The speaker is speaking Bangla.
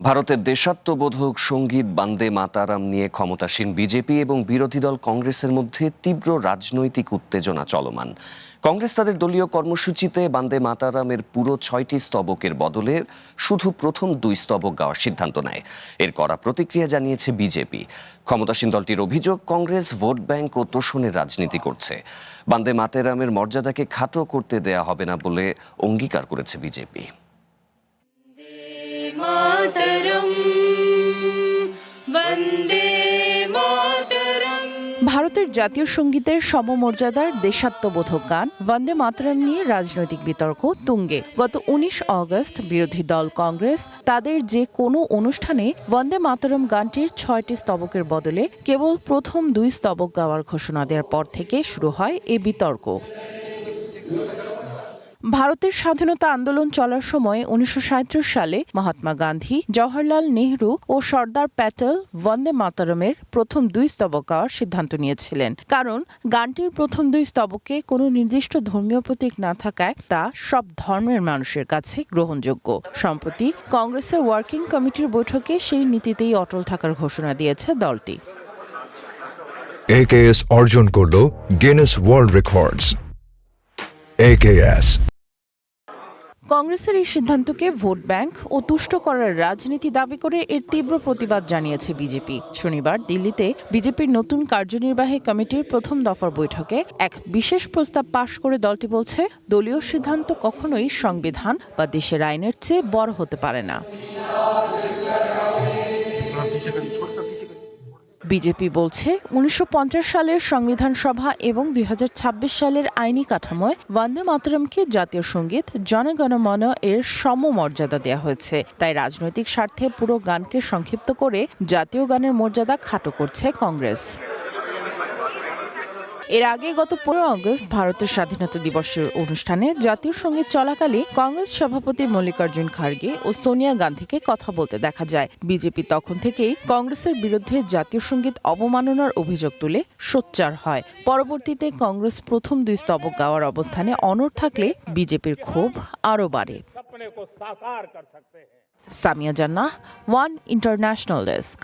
ভারতের দেশাত্মবোধক সঙ্গীত বন্দে মাতারাম নিয়ে ক্ষমতাসীন বিজেপি এবং বিরোধী দল কংগ্রেসের মধ্যে তীব্র রাজনৈতিক উত্তেজনা চলমান। কংগ্রেস তাদের দলীয় কর্মসূচিতে বন্দে মাতারামের পুরো 6টি স্তবকের বদলে শুধু প্রথম 2 স্তবক গাওয়ার সিদ্ধান্ত নেয়। এর কড়া প্রতিক্রিয়া জানিয়েছে বিজেপি। ক্ষমতাসীন দলটির অভিযোগ, কংগ্রেস ভোট ব্যাংক ও তোষণের রাজনীতি করছে। বন্দে মাতারামের মর্যাদাকে খাটো করতে দেয়া হবে না বলে অঙ্গীকার করেছে বিজেপি। ভারতের জাতীয় সঙ্গীতের সমমর্যাদার দেশাত্মবোধক গান বন্দে মাতরম নিয়ে রাজনৈতিক বিতর্ক তুঙ্গে। গত 19 আগস্ট বিরোধী দল কংগ্রেস তাদের যে কোনো অনুষ্ঠানে বন্দে মাতরম গানটির 6টি স্তবকের বদলে কেবল প্রথম 2 স্তবক গাওয়ার ঘোষণা দেওয়ার পর থেকে শুরু হয় এই বিতর্ক। ভারতের স্বাধীনতা আন্দোলন চলার সময় 1937 সালে মহাত্মা গান্ধী, জওহরলাল নেহরু ও সর্দার প্যাটেল বন্দে মাতরমের প্রথম 2 স্তবক গাওয়ার সিদ্ধান্ত নিয়েছিলেন। কারণ গানটির প্রথম 2 স্তবকে কোনো নির্দিষ্ট ধর্মীয় প্রতীক না থাকায় তা সব ধর্মের মানুষের কাছে গ্রহণযোগ্য। সম্প্রতি কংগ্রেসের ওয়ার্কিং কমিটির বৈঠকে সেই নীতিতেই অটল থাকার ঘোষণা দিয়েছে দলটি। AKS অর্জন করল গিনেস ওয়ার্ল্ড রেকর্ডস। AKS কংগ্রেসের এই সিদ্ধান্তকে ভোট ব্যাংক ও তুষ্ট করার রাজনীতি দাবি করে এর তীব্র প্রতিবাদ জানিয়েছে বিজেপি। শনিবার দিল্লিতে বিজেপির নতুন কার্যনির্বাহী কমিটির প্রথম দফার বৈঠকে এক বিশেষ প্রস্তাব পাশ করে দলটি বলছে, দলীয় সিদ্ধান্ত কখনোই সংবিধান বা দেশের আইনের চেয়ে বড় হতে পারে না। বিজেপি বলছে, 1950 সালের সংবিধান সভা এবং 2026 সালের আইনি কাঠামোয় বন্দে মাতরমকে জাতীয় সঙ্গীত জনগণ মন এর সমমর্যাদা দেওয়া হয়েছে। তাই রাজনৈতিক স্বার্থে পুরো গানকে সংক্ষিপ্ত করে জাতীয় গানের মর্যাদা খাটো করছে কংগ্রেস। এর আগে গত 15 আগস্ট ভারতের স্বাধীনতা দিবসের অনুষ্ঠানে জাতীয় সঙ্গীত চলাকালে কংগ্রেস সভাপতি মল্লিকার্জুন খার্গে ও সোনিয়া গান্ধীকে কথা বলতে দেখা যায়। বিজেপি তখন থেকেই কংগ্রেসের বিরুদ্ধে জাতীয় সঙ্গীত অবমাননার অভিযোগ তুলে সোচ্চার হয়। পরবর্তীতে কংগ্রেস প্রথম 2 স্তবক গাওয়ার অবস্থানে অনড় থাকলে বিজেপির ক্ষোভ আরও বাড়ে। সামিয়া জান্নাহ, ওয়ান ইন্টারন্যাশনাল ডেস্ক।